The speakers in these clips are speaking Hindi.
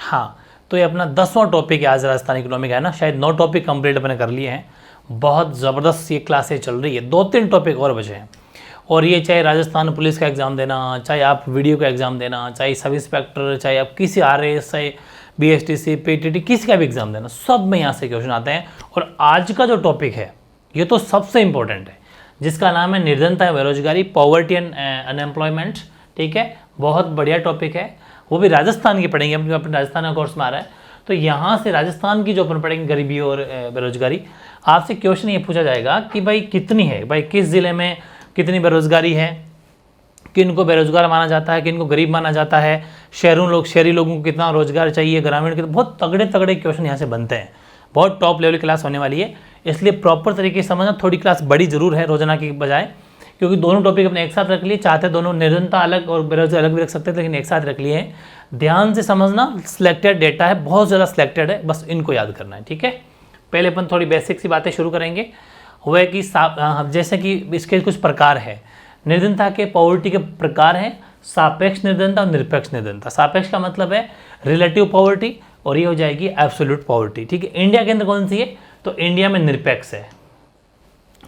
हाँ, तो ये अपना 10वां टॉपिक है आज राजस्थान इकोनॉमी का, है ना। शायद 9 टॉपिक कंप्लीट अपने कर लिए हैं। बहुत ज़बरदस्त ये क्लासें चल रही है, 2-3 टॉपिक और बचे हैं। और ये चाहे राजस्थान पुलिस का एग्ज़ाम देना, चाहे आप वीडियो का एग्ज़ाम देना, चाहे सब इंस्पेक्टर, चाहे आप किसी RAS, चाहे BSTC, PTT, किसी का भी एग्ज़ाम देना, सब में यहाँ से क्वेश्चन आते हैं। और आज का जो टॉपिक है ये तो सबसे इम्पोर्टेंट है, जिसका नाम है निर्धनता या बेरोजगारी, पॉवर्टी एंड अनएम्प्लॉयमेंट। ठीक है, बहुत बढ़िया टॉपिक है, वो भी राजस्थान की पढ़ेंगे, अपने राजस्थान का कोर्स में आ रहा है। तो यहाँ से राजस्थान की जो अपन पढ़ेंगे गरीबी और बेरोजगारी, आपसे क्वेश्चन ये पूछा जाएगा कि भाई कितनी है, भाई किस ज़िले में कितनी बेरोजगारी है, किन को बेरोजगार माना जाता है, किन को गरीब माना जाता है, शहरी लोगों को कितना रोजगार चाहिए, ग्रामीण के। तो बहुत तगड़े तगड़े क्वेश्चन यहाँ से बनते हैं। बहुत टॉप लेवल की क्लास होने वाली है, इसलिए प्रॉपर तरीके से समझना। थोड़ी क्लास बड़ी जरूर है रोजाना की बजाय, क्योंकि दोनों टॉपिक अपने एक साथ रख लिए। चाहते दोनों निर्धनता अलग और बेरोजगारी अलग भी रख सकते थे, लेकिन एक साथ रख लिए हैं। ध्यान से समझना, सिलेक्टेड डेटा है, बहुत ज़्यादा सिलेक्टेड है, बस इनको याद करना है। ठीक है, पहले अपन थोड़ी बेसिक सी बातें शुरू करेंगे। वह कि जैसे कि इसके कुछ प्रकार है निर्धनता के, पॉवर्टी के प्रकार हैं सापेक्ष निर्धनता और निरपेक्ष निर्धनता। सापेक्ष का मतलब है रिलेटिव पॉवर्टी, और ये हो जाएगी एब्सोल्यूट पॉवर्टी। ठीक है, इंडिया के अंदर कौन सी है, तो इंडिया में निरपेक्ष है।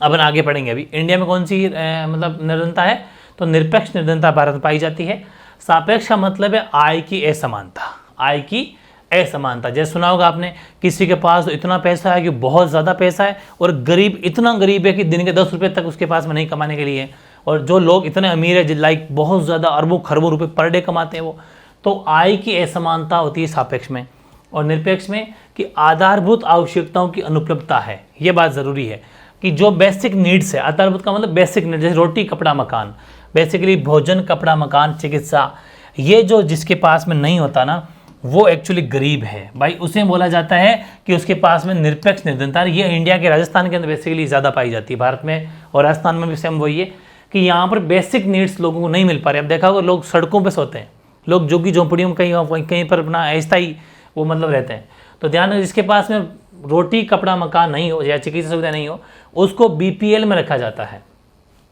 अपन आगे पढ़ेंगे अभी इंडिया में कौन सी मतलब निर्धनता है, तो निरपेक्ष निर्धनता भारत में पाई जाती है। सापेक्ष का मतलब है आय की असमानता, आय की असमानता। जैसे सुना होगा आपने, किसी के पास तो इतना पैसा है कि बहुत ज़्यादा पैसा है, और गरीब इतना गरीब है कि दिन के 10 रुपये तक उसके पास में नहीं कमाने के लिए। और जो लोग इतने अमीर है, लाइक बहुत ज़्यादा अरबों खरबों रुपए पर डे कमाते हैं वो। तो आय की असमानता होती है सापेक्ष में। और निरपेक्ष में कि आधारभूत आवश्यकताओं की अनुपलब्धता है। ये बात ज़रूरी है कि जो बेसिक नीड्स है, आधारभूत का मतलब बेसिक नीड्स, जैसे रोटी कपड़ा मकान, बेसिकली भोजन कपड़ा मकान चिकित्सा, ये जो जिसके पास में नहीं होता ना, वो एक्चुअली गरीब है भाई। उसे बोला जाता है कि उसके पास में निरपेक्ष निर्धनता। ये इंडिया के राजस्थान के अंदर बेसिकली ज़्यादा पाई जाती है, भारत में और राजस्थान में भी सेम वही है कि यहाँ पर बेसिक नीड्स लोगों को नहीं मिल पा रहे। अब देखा होगा लोग सड़कों पर सोते हैं, लोग झुग्गी झोंपड़ियों में कहीं पर अपना ऐसा ही वो मतलब रहते हैं। तो ध्यान रखिए, जिसके पास में रोटी कपड़ा मकान नहीं हो या चिकित्सा सुविधा नहीं हो, उसको BPL में रखा जाता है।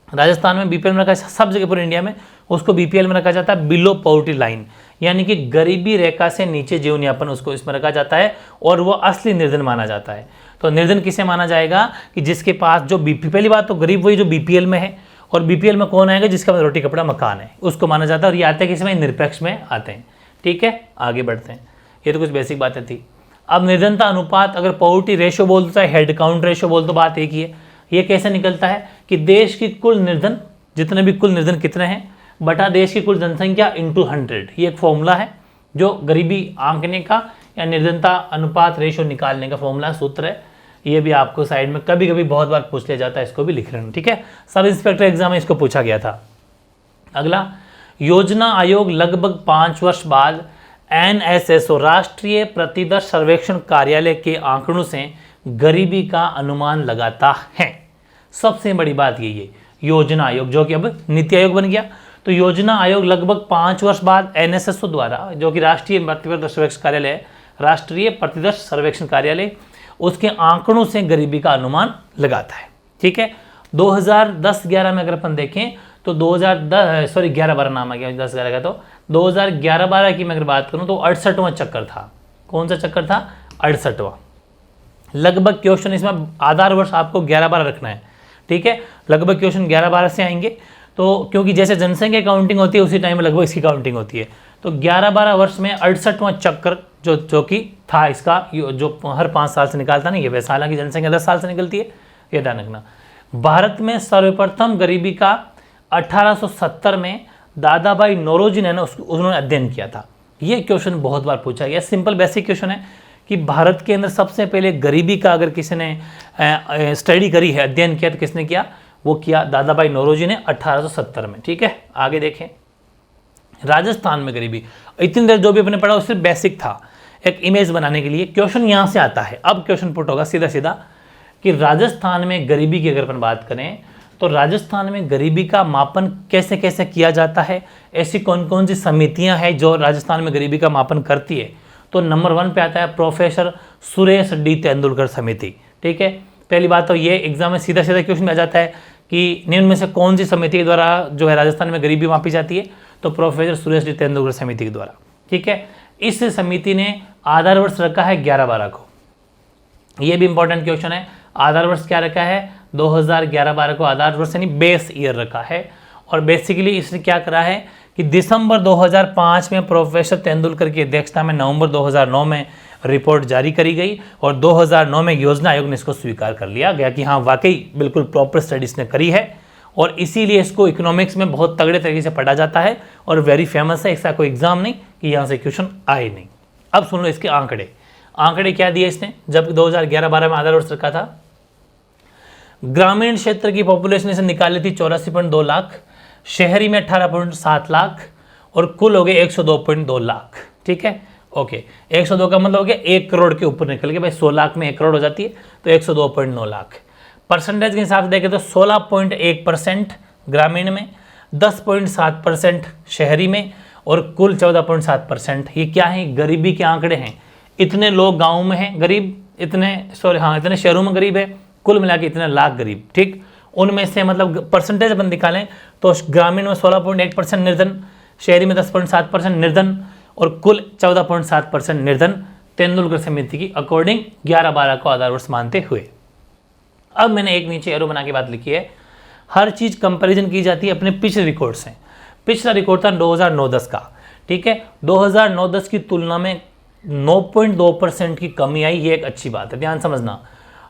राजस्थान में BPL में रखा, सब जगह पूरे इंडिया में उसको BPL में रखा जाता है, बिलो पॉवर्टी लाइन, यानी कि गरीबी रेखा से नीचे जीवन यापन, उसको इसमें रखा जाता है। और वो असली निर्धन माना जाता है। तो निर्धन किसे माना जाएगा, कि जिसके पास जो पहली बात तो गरीब वही जो BPL में है, और BPL में कौन आएगा, जिसका रोटी कपड़ा मकान है, उसको माना जाता है। और ये आते हैं किस में, निरपेक्ष में आते हैं। ठीक है, आगे बढ़ते हैं। ये तो कुछ बेसिक बातें थी। अब निर्धनता अनुपात, अगर पॉवर्टी रेशो बोलता है, हेड काउंट रेशो बोल तो बात एक ही है। ये कैसे निकलता है कि देश की कुल निर्धन, जितने भी कुल निर्धन कितने हैं, बटा देश की कुल जनसंख्या इंटू 100। ये एक फॉर्मूला है जो गरीबी आंकने का या निर्धनता अनुपात रेशो निकालने का फॉर्मूला सूत्र है। ये भी आपको साइड में कभी कभी बहुत बार पूछ लिया जाता है, इसको भी लिख लेना। ठीक है, सब इंस्पेक्टर एग्जाम में इसको पूछा गया था। अगला, योजना आयोग लगभग 5 वर्ष बाद NSSO राष्ट्रीय प्रतिदर्श सर्वेक्षण कार्यालय के आंकड़ों से गरीबी का अनुमान लगाता है। सबसे बड़ी बात यही है, योजना आयोग जो कि अब नीति आयोग बन गया। तो योजना आयोग लगभग 5 वर्ष बाद NSSO द्वारा, जो कि राष्ट्रीय प्रतिदर्श सर्वेक्षण कार्यालय है, राष्ट्रीय प्रतिदर्श सर्वेक्षण कार्यालय, उसके आंकड़ों से गरीबी का अनुमान लगाता है। ठीक है, 2010-11 में अगर अपन देखें तो 11-12 नाम आ गया 10-11 का, तो 2011-12 की मैं अगर बात करूं तो 68वां चक्कर था। कौन सा चक्कर था, 68वां। लगभग क्वेश्चन इसमें आधार वर्ष आपको 11-12 रखना है। ठीक है, लगभग क्वेश्चन 11-12 से आएंगे। तो क्योंकि जैसे जनसंख्या काउंटिंग होती है उसी टाइम में लगभग इसकी काउंटिंग होती है। तो 11-12 वर्ष में 68वां चक्कर जो कि था इसका, जो हर 5 साल से निकालता नहीं है, वैसे हालांकि जनसंख्या 10 साल से निकलती है, ये ध्यान रखना। भारत में सर्वप्रथम गरीबी का 1870 में दादा भाई नौरोजी ने उन्होंने अध्ययन किया था। ये क्वेश्चन बहुत बार पूछा गया, सिंपल बेसिक क्वेश्चन है कि भारत के अंदर सबसे पहले गरीबी का अगर किसी ने स्टडी करी है, अध्ययन किया, तो किसने किया, वो किया दादा भाई नौरोजी ने 1870 में। ठीक है, आगे देखें। राजस्थान में गरीबी, इतनी देर जो भी अपने पढ़ा वो सिर्फ बेसिक था, एक इमेज बनाने के लिए। क्वेश्चन यहाँ से आता है, अब क्वेश्चन पुट होगा सीधा सीधा कि राजस्थान में गरीबी की अगर अपन बात करें तो राजस्थान में गरीबी का मापन कैसे कैसे किया जाता है, ऐसी कौन कौन सी समितियां हैं जो राजस्थान में गरीबी का मापन करती है। तो नंबर 1 पे आता है प्रोफेसर सुरेश डी तेंदुलकर समिति। ठीक है, पहली बात तो ये एग्जाम में सीधा सीधा क्वेश्चन आ जाता है कि निम्न में से कौन सी समिति के द्वारा जो है राजस्थान में गरीबी मापी जाती है, तो प्रोफेसर सुरेश डी तेंदुलकर समिति के द्वारा। ठीक है, इस समिति ने आधार वर्ष रखा है 11-12 को। ये भी इंपॉर्टेंट क्वेश्चन है। आधार वर्ष क्या रखा है? 2011-12 को आधार वर्ष यानी बेस ईयर रखा है। और बेसिकली इसने क्या करा है कि दिसंबर 2005 में प्रोफेसर तेंदुलकर की अध्यक्षता में नवंबर 2009 में रिपोर्ट जारी करी गई और 2009 में योजना आयोग ने इसको स्वीकार कर लिया गया कि हाँ वाकई बिल्कुल प्रॉपर स्टडीज ने करी है और इसीलिए इसको इकोनॉमिक्स में बहुत तगड़े तरीके से पढ़ा जाता है और वेरी फेमस है। ऐसा कोई एग्जाम नहीं कि यहाँ से क्वेश्चन आए नहीं। अब सुन लो इसके आंकड़े क्या दिए इसने जब 2011-12 में आधार वर्ष रखा था। ग्रामीण क्षेत्र की पॉपुलेशन इसने निकाली थी 84.2 लाख, शहरी में 18.7 लाख और कुल हो गए 102.2 लाख। ठीक है, ओके। 102 का मतलब हो गया 1 करोड़ के ऊपर निकल के, भाई 100 लाख में 1 करोड़ हो जाती है तो 102.9 लाख। परसेंटेज के हिसाब से देखें तो 16.1% ग्रामीण में, 10.7% शहरी में और कुल 14.7%। ये क्या है? गरीबी के आंकड़े हैं। इतने लोग गाँव में हैं गरीब, इतने शहरों में गरीब है, कुल मिला के इतने लाख गरीब। ठीक, उनमें से मतलब परसेंटेज अपन निकालें तो ग्रामीण में 16.1% निर्धन, शहरी में 10.7% निर्धन और कुल 14.7% निर्धन, तेंदुलकर समिति की अकॉर्डिंग 11-12 को आधार वर्ष मानते हुए। अब मैंने एक नीचे एरो बना के बात लिखी है, हर चीज कंपैरिजन की जाती है अपने पिछले रिकॉर्ड से। पिछला रिकॉर्ड था 2009-10 का। ठीक है, 2009-10 की तुलना में 9.2% की कमी आई। ये एक अच्छी बात है, ध्यान समझना।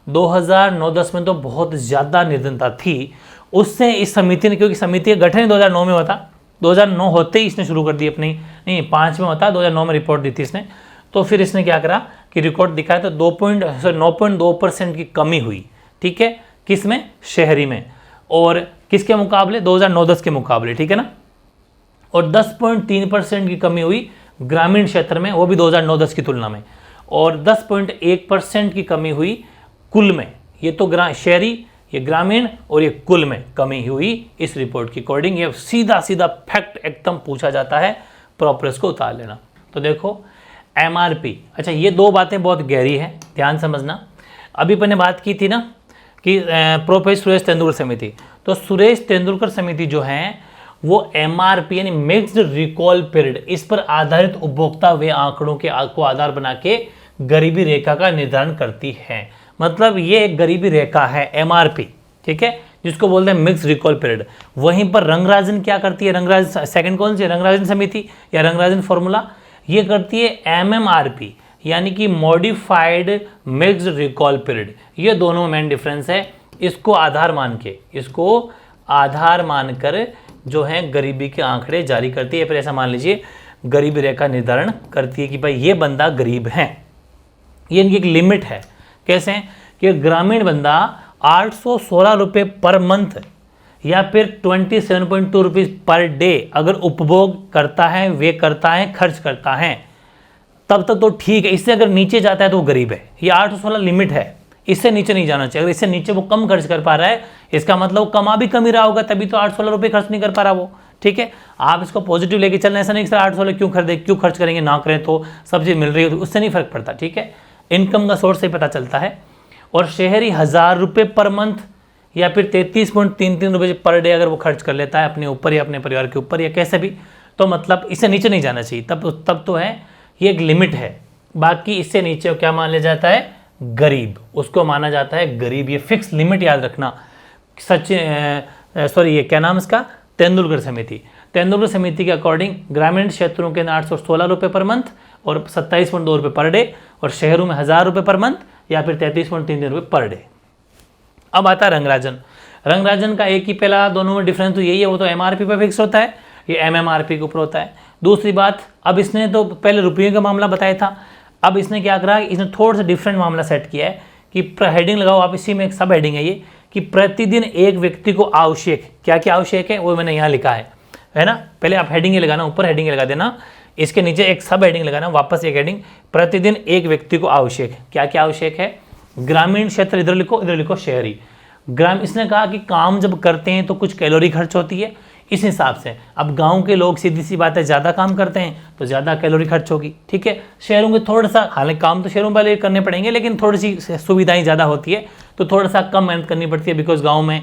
2009-10 में तो बहुत ज़्यादा निर्धनता थी, उससे इस समिति ने, क्योंकि समिति का गठन 2009 में हुआ था, 2009 होते ही इसने शुरू कर दी अपनी, नहीं 5 में होता, 2009 में रिपोर्ट दी थी इसने। तो फिर इसने क्या करा कि रिकॉर्ड दिखाया तो 9.2% की कमी हुई। ठीक है, किस में? शहरी में। और किसके मुकाबले? 2009-10 के मुकाबले। ठीक है ना। और 10.3% की कमी हुई ग्रामीण क्षेत्र में, वो भी 2009-10 की तुलना में। और 10.1% की कमी हुई कुल में। ये तो शहरी, ये ग्रामीण और ये कुल में कमी हुई इस रिपोर्ट की अकॉर्डिंग। ये सीधा फैक्ट एकदम पूछा जाता है, प्रॉपर इसको उतार लेना। तो देखो MRP, अच्छा ये दो बातें बहुत गहरी है, ध्यान समझना। अभी मैंने बात की थी ना कि प्रोफेसर सुरेश तेंदुलकर समिति, तो सुरेश तेंदुलकर समिति जो है वो MRP यानी मिक्स्ड रिकॉल पीरियड, इस पर आधारित उपभोक्ता वे आंकड़ों के को आधार बना के गरीबी रेखा का निर्धारण करती है। मतलब ये एक गरीबी रेखा है MRP। ठीक है, जिसको बोलते हैं मिक्स रिकॉल पीरियड। वहीं पर रंगराजन क्या करती है? रंगराजन सेकंड कौन सी? रंगराजन समिति या रंगराजन फॉर्मूला, ये करती है MMRP यानी कि मॉडिफाइड मिक्स्ड रिकॉल पीरियड। ये दोनों में मेन डिफरेंस है। इसको आधार मानकर जो है गरीबी के आंकड़े जारी करती है। फिर ऐसा मान लीजिए गरीबी रेखा निर्धारण करती है कि भाई ये बंदा गरीब है। ये इनकी एक लिमिट है। कैसे? कि ग्रामीण बंदा 816 रुपये पर मंथ या फिर 27.2 रुपीज़ पर डे अगर उपभोग करता है, वे करता है, खर्च करता है, तब तक तो ठीक है। इससे अगर नीचे जाता है तो वो गरीब है। ये 816 लिमिट है, इससे नीचे नहीं जाना चाहिए। अगर इससे नीचे वो कम खर्च कर पा रहा है, इसका मतलब वो कमा भी कम ही रहा होगा, तभी तो 816 रुपये खर्च नहीं कर पा रहा वो। ठीक है, आप इसको पॉजिटिव लेके चलना, ऐसा नहीं कि सर 816 क्यों खर्च करेंगे, ना करें तो सब चीज़ मिल रही है, तो उससे नहीं फर्क पड़ता। ठीक है, इनकम का सोर्स से पता चलता है। और शहरी 1000 रुपये पर मंथ या फिर 33.33 रुपये पर डे अगर वो खर्च कर लेता है अपने ऊपर या अपने परिवार के ऊपर या कैसे भी, तो मतलब इससे नीचे नहीं जाना चाहिए। तब तो है, ये एक लिमिट है। बाकी इससे नीचे क्या मान लिया जाता है? गरीब, उसको माना जाता है गरीब। ये फिक्स लिमिट याद रखना। ये क्या नाम इसका? तेंदुलकर समिति के अकॉर्डिंग ग्रामीण क्षेत्रों के 816 रुपये पर मंथ और 27.2 रुपये पर डे, और शहरों में 1000 रुपये पर मंथ या फिर 33.33 रुपये पर डे। अब आता है रंगराजन का एक ही पहला दोनों में डिफरेंस तो यही है, वो तो MRP पर फिक्स होता है, ये MMRP के ऊपर होता है। दूसरी बात, अब इसने तो पहले रुपये का मामला बताया था, अब इसने क्या करा, इसने थोड़ा सा डिफरेंट मामला सेट किया है कि हेडिंग लगाओ आप, इसी में एक सब हेडिंग है ये कि प्रतिदिन एक व्यक्ति को आवश्यक, क्या क्या आवश्यक है वो मैंने यहाँ लिखा है ना। पहले आप हेडिंग ही लगाना, ऊपर हेडिंग लगा देना, इसके नीचे एक सब हेडिंग लगाना, वापस एक हेडिंग, प्रतिदिन एक व्यक्ति को आवश्यक, क्या क्या आवश्यक है? ग्रामीण क्षेत्र इधर लिखो शहरी। इसने कहा कि काम जब करते हैं तो कुछ कैलोरी खर्च होती है, इस हिसाब से अब गांव के लोग सीधी सी बात है ज़्यादा काम करते हैं तो ज़्यादा कैलोरी खर्च होगी। ठीक है, शहरों के थोड़ा सा, हालांकि काम तो शहरों वाले करने पड़ेंगे लेकिन थोड़ी सी सुविधाएं ज़्यादा होती है तो थोड़ा सा कम मेहनत करनी पड़ती है, बिकॉज गाँव में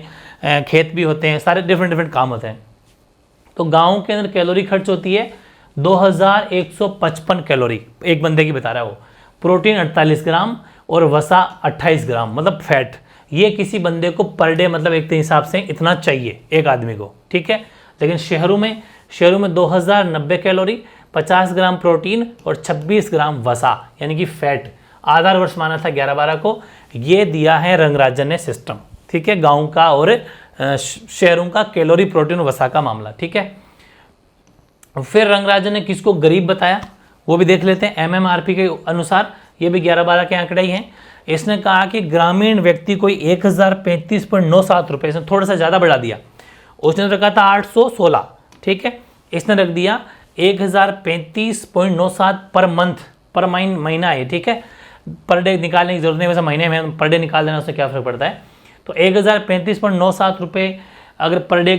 खेत भी होते हैं, सारे डिफरेंट काम होते हैं। तो गाँव के अंदर कैलोरी खर्च होती है 2155 कैलोरी एक बंदे की बता रहा है वो, प्रोटीन 48 ग्राम और वसा 28 ग्राम, मतलब फैट। ये किसी बंदे को पर डे मतलब एक हिसाब से इतना चाहिए एक आदमी को, ठीक है। लेकिन शहरों में 2090 कैलोरी, 50 ग्राम प्रोटीन और 26 ग्राम वसा यानी कि फैट। आधार वर्ष माना था 11-12 को। ये दिया है रंगराजन ने सिस्टम, ठीक है, गांव का और शहरों का कैलोरी प्रोटीन वसा का मामला, ठीक है। फिर रंगराजन ने किसको गरीब बताया वो भी देख लेते हैं। MMRP के अनुसार ये भी 11-12 के आंकड़े ही हैं। इसने कहा कि ग्रामीण व्यक्ति को 1035.97 रुपये, इसने थोड़ा सा ज़्यादा बढ़ा दिया, उसने रखा था 816, ठीक है, इसने रख दिया 1035.97 पर मंथ, पर महीना है, ठीक है। पर डे निकालने की जरूरत नहीं, वैसे महीने में पर डे निकाल देना उससे क्या फर्क पड़ता है। तो 1035.97 रुपये अगर पर डे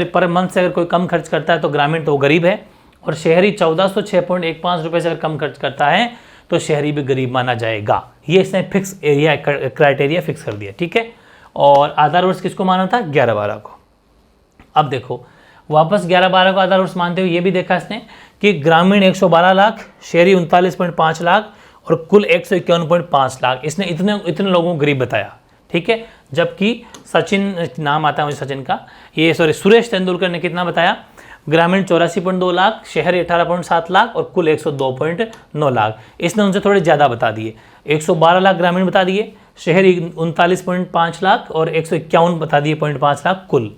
पर मंथ से अगर कोई कम खर्च करता है तो ग्रामीण तो वो गरीब है, और शहरी 1406.15 रुपये से अगर कम खर्च करता है तो शहरी भी गरीब माना जाएगा। ये इसने फिक्स एरिया क्राइटेरिया फिक्स कर दिया, ठीक है। और आधार वर्ष किसको माना था? 11-12 को। अब देखो वापस 11-12 को आधार वर्ष मानते हुए ये भी देखा इसने कि ग्रामीण 112 लाख, शहरी 39.5 लाख और कुल 151.5 लाख। इसने इतने लोगों को गरीब बताया, ठीक है। जबकि सचिन नाम आता है मुझे सचिन का, ये सुरेश तेंदुलकर ने कितना बताया? ग्रामीण 84.2 लाख, शहरी 18.7 लाख और कुल 102.9 लाख। इसने उनसे थोड़े ज़्यादा बता दिए, 112 लाख ग्रामीण बता दिए, शहरी 39.5 लाख और 151 बता दिए 0.5 लाख कुल।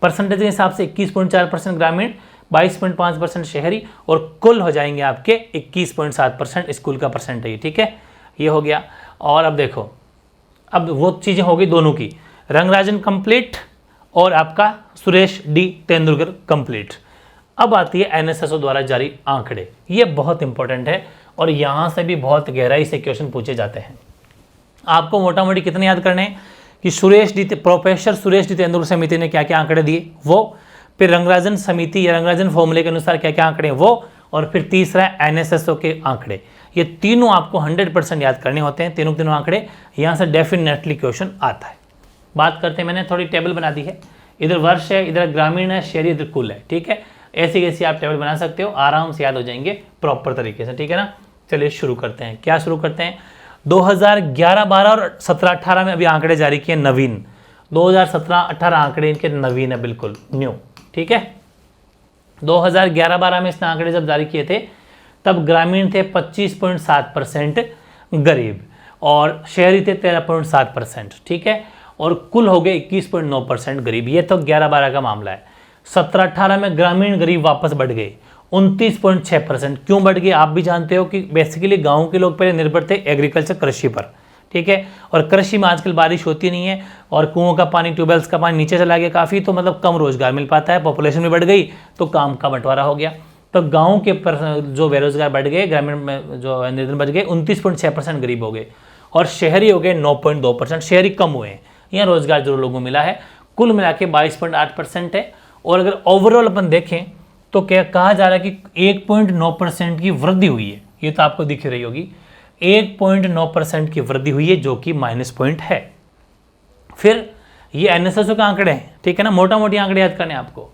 परसेंटेज के हिसाब से 21.4% ग्रामीण, 22.5% शहरी और कुल हो जाएंगे आपके 21.7% स्कूल का परसेंटेज, ठीक है। ये हो गया। और अब देखो, अब वो चीज़ें हो गई दोनों की, रंगराजन कंप्लीट और आपका सुरेश डी तेंदुलकर कंप्लीट। अब आती है NSSO द्वारा जारी आंकड़े। ये बहुत इंपॉर्टेंट है और यहाँ से भी बहुत गहराई से क्वेश्चन पूछे जाते हैं। आपको मोटा मोटी कितने याद करने हैं कि प्रोफेसर सुरेश डी तेंदुलकर समिति ने क्या क्या आंकड़े दिए वो, फिर रंगराजन समिति या रंगराजन फॉर्मूले के अनुसार क्या क्या आंकड़े वो, और फिर तीसरा NSSO के आंकड़े। ये तीनों आपको 100% याद करने होते हैं, तीनों आंकड़े। यहाँ से डेफिनेटली क्वेश्चन आता है। बात करते हैं, मैंने थोड़ी टेबल बना दी है, इधर वर्ष है, इधर ग्रामीण है, शहरी, इधर कुल है, ठीक है। ऐसी कैसी आप टेबल बना सकते हो, आराम से याद हो जाएंगे प्रॉपर तरीके से, ठीक है ना। चलिए शुरू करते हैं। क्या शुरू करते हैं? 2011-12 और 17-18 में अभी आंकड़े जारी किए नवीन। 2017-18 आंकड़े इनके नवीन है, बिल्कुल न्यू, ठीक है। 2011-12 में इसने आंकड़े जब जारी किए थे तब ग्रामीण थे 25.7% गरीब और शहरी थे 13.7%, ठीक है। और कुल हो गए 21.9% गरीब। ये तो 11-12 का मामला है। 17-18 में ग्रामीण गरीब वापस बढ़ गए 29.6%। क्यों बढ़ गए आप भी जानते हो कि बेसिकली गाँव के लोग पहले निर्भर थे एग्रीकल्चर, कृषि पर, ठीक है। और कृषि में आजकल बारिश होती नहीं है और कुओं का पानी, ट्यूबवेल्स का पानी नीचे चला गया काफ़ी, तो मतलब कम रोजगार मिल पाता है, पॉपुलेशन भी बढ़ गई तो काम का बंटवारा हो गया। तो गाँव के जो बेरोजगार बढ़ गए, ग्रामीण में जो निर्धन बच गए 29.6% गरीब हो गए, और शहरी हो गए 9.2%। शहरी कम हुए हैं, यहाँ रोजगार जरूर लोगों को मिला है। कुल मिला के 22.8% है। और अगर ओवरऑल अपन देखें तो क्या कहा जा रहा है कि 1.9% की वृद्धि हुई है। ये तो आपको दिख रही होगी, 1.9% की वृद्धि हुई है, जो कि माइनस पॉइंट है। फिर ये NSSO के आंकड़े हैं, ठीक है ना, मोटा मोटी आंकड़े याद करने आपको।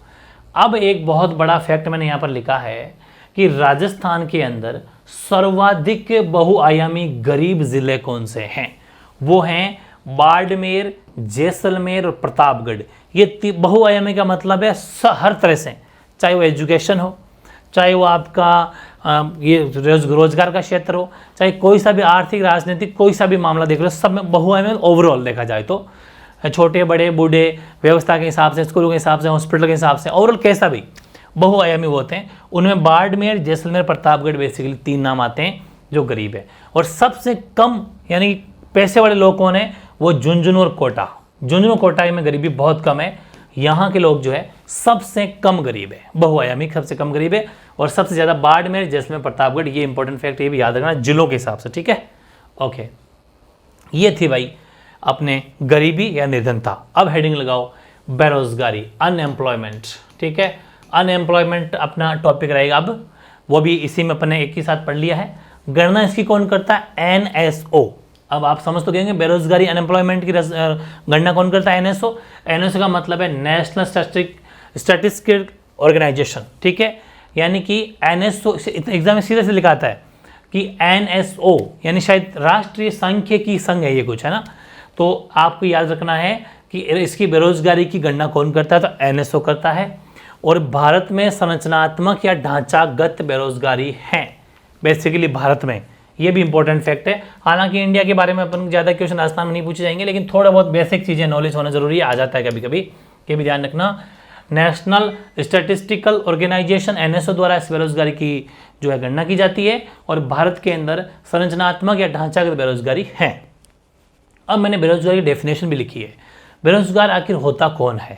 अब एक बहुत बड़ा फैक्ट मैंने यहाँ पर लिखा है कि राजस्थान के अंदर सर्वाधिक बहुआयामी गरीब जिले कौन से हैं? वो हैं बाड़मेर, जैसलमेर और प्रतापगढ़। ये बहुआयामी का मतलब है हर तरह से, चाहे वो एजुकेशन हो, चाहे वो आपका ये रोजगार का क्षेत्र हो, चाहे कोई सा भी आर्थिक राजनीतिक कोई सा भी मामला देख लो, सब में बहुआयामी ओवरऑल देखा जाए तो, छोटे बड़े बूढ़े, व्यवस्था के हिसाब से, स्कूलों के हिसाब से, हॉस्पिटल के हिसाब से, ओवरऑल कैसा भी बहुआयामी होते हैं। उनमें बाड़मेर, जैसलमेर, प्रतापगढ़ बेसिकली 3 नाम आते हैं जो गरीब है। और सबसे कम यानी पैसे वाले लोग कौन है? वो झुंझुनू और कोटा। झुंझुनू और कोटा में गरीबी बहुत कम है। यहाँ के लोग जो है सबसे कम गरीब है, बहुआयामी सबसे कम गरीब है। और सबसे ज़्यादा बाड़मेर, जैसलमेर, प्रतापगढ़। ये इंपॉर्टेंट फैक्ट ये भी याद रखना जिलों के हिसाब से, ठीक है। ओके, ये थी भाई अपने गरीबी या निर्धनता। अब हेडिंग लगाओ बेरोजगारी, अनएम्प्लॉयमेंट, ठीक है। अनएम्प्लॉयमेंट अपना टॉपिक रहेगा अब, वो भी इसी में अपने एक ही साथ पढ़ लिया है। गणना इसकी कौन करता है? NSO। अब आप समझ तो गए बेरोजगारी अनएम्प्लॉयमेंट की गणना कौन करता है? NSO का मतलब है नेशनल स्टैटिस्टिकल ऑर्गेनाइजेशन, ठीक है। यानी कि NSO, एग्जाम में सीधे से लिखा आता है कि NSO यानी शायद राष्ट्रीय सांख्यिकी संघ है ये कुछ, है ना। तो आपको याद रखना है कि इसकी बेरोजगारी की गणना कौन करता है, तो NSO करता है। और भारत में संरचनात्मक या ढांचागत बेरोजगारी है बेसिकली भारत में, ये भी इंपॉर्टेंट फैक्ट है। हालांकि इंडिया के बारे में अपन ज़्यादा क्वेश्चन राजस्थान में नहीं पूछे जाएंगे, लेकिन थोड़ा बहुत बेसिक चीज़ें नॉलेज होना जरूरी है, आ जाता है कभी कभी, ये भी ध्यान रखना। नेशनल स्टैटिस्टिकल ऑर्गेनाइजेशन NSO द्वारा इस बेरोजगारी की जो है गणना की जाती है, और भारत के अंदर संरचनात्मक या ढांचागत बेरोजगारी है। अब मैंने बेरोजगारी की डेफिनेशन भी लिखी है। बेरोजगार आखिर होता कौन है?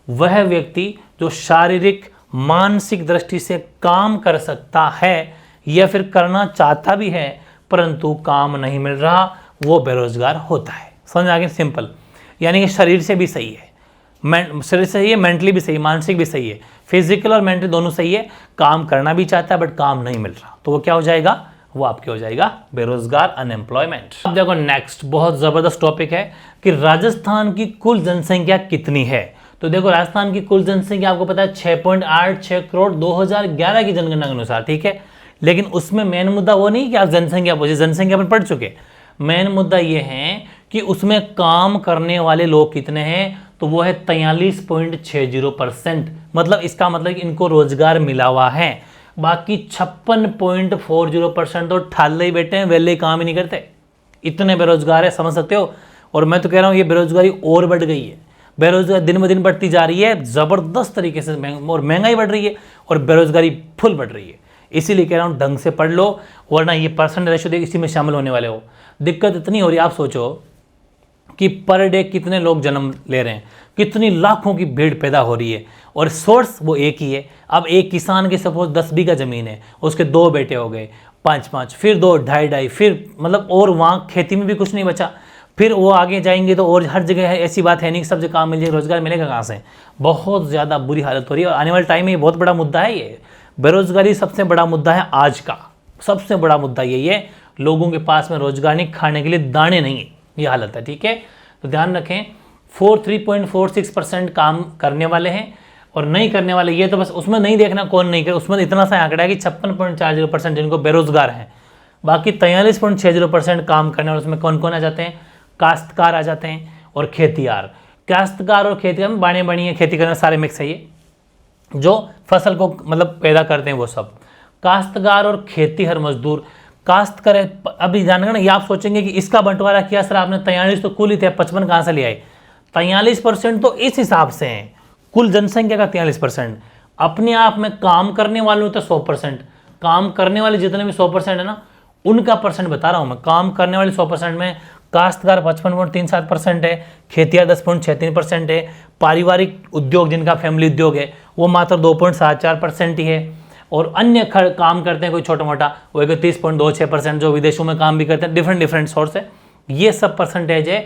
वह व्यक्ति जो शारीरिक मानसिक दृष्टि से काम कर सकता है या फिर करना चाहता भी है परंतु काम नहीं मिल रहा, वो बेरोजगार होता है। समझ आ गया? सिंपल, यानी कि शरीर से भी सही है, शरीर से सही है, मेंटली भी सही, मानसिक भी सही है, फिजिकल और मेंटली दोनों सही है, काम करना भी चाहता है बट काम नहीं मिल रहा, तो वो क्या हो जाएगा? वो आपके हो जाएगा बेरोजगार, अनएम्प्लॉयमेंट। अब देखो नेक्स्ट बहुत जबरदस्त टॉपिक है कि राजस्थान की कुल जनसंख्या कितनी है। तो देखो राजस्थान की कुल जनसंख्या आपको पता है 6.86 करोड़ 2011 की जनगणना के अनुसार, ठीक है। लेकिन उसमें मेन मुद्दा वो नहीं कि आप जनसंख्या पूछे, जनसंख्या अपन पढ़ चुके। मेन मुद्दा ये है कि उसमें काम करने वाले लोग कितने हैं, तो वो है 43.60%। मतलब इसका मतलब कि इनको रोजगार मिला हुआ है। बाकी 56.40% तो ठाले ही बैठे हैं, वेले काम ही नहीं करते, इतने बेरोजगार है, समझ सकते हो। और मैं तो कह रहा हूँ ये बेरोजगारी और बढ़ गई है, बेरोजगारी दिन ब दिन बढ़ती जा रही है जबरदस्त तरीके से, और महंगाई बढ़ रही है और बेरोजगारी फुल बढ़ रही है। इसीलिए कह रहा हूँ ढंग से पढ़ लो, वरना ये परसेंट रेशो देख इसी में शामिल होने वाले हो। दिक्कत इतनी हो रही है, आप सोचो कि पर डे कितने लोग जन्म ले रहे हैं, कितनी लाखों की भीड़ पैदा हो रही है, और सोर्स वो एक ही है। अब एक किसान के सपोज 10 बीघा जमीन है, उसके 2 बेटे हो गए, 5-5, फिर 2, 2.5, फिर मतलब, और वहाँ खेती में भी कुछ नहीं बचा, फिर वो आगे जाएंगे तो और हर जगह है, ऐसी बात है नहीं कि सब जगह काम मिल जाएगा, रोजगार मिलेगा कहाँ से? बहुत ज़्यादा बुरी हालत हो रही है। और आने वाले टाइम में ये बहुत बड़ा मुद्दा है, ये बेरोजगारी सबसे बड़ा मुद्दा है आज का, सबसे बड़ा मुद्दा यही है। लोगों के पास में रोजगार नहीं, खाने के लिए दाने नहीं है, ये हालत है, ठीक है। तो ध्यान रखें 43.46% काम करने वाले हैं और नहीं करने वाले, ये तो बस उसमें नहीं देखना कौन नहीं करे, उसमें इतना सा आंकड़ा है कि 56.40% जिनको बेरोजगार हैं। बाकी 43.60% काम करने वाले, उसमें कौन कौन आ जाते हैं? काश्तकार आ जाते हैं और खेतियार। काश्तकार और खेतियार में बाणे बनी खेती करने सारे मिक्स है, ये जो फसल को मतलब पैदा करते हैं वो सब। काश्तकार और खेतीहर मजदूर, काश्त करे, अभी जानना ना, ये आप सोचेंगे कि इसका बंटवारा किया सर आपने, 43 तो कुल ही थे, 55 कहाँ से ले आए? 43% तो इस हिसाब से हैं, कुल जनसंख्या का 43%। अपने आप में काम करने वालों तो 100%, काम करने वाले जितने भी 100% है ना, उनका परसेंट बता रहा हूँ मैं। काम करने वाले 100% में काश्तकार 55.37% है, खेतियार 10.63% है, पारिवारिक उद्योग जिनका फैमिली उद्योग है वो मात्र 2.74% ही है, और अन्य काम करते हैं कोई छोटा मोटा वो 31.26%, जो विदेशों में काम भी करते हैं, डिफरेंट सोर्स है। ये सब परसेंटेज है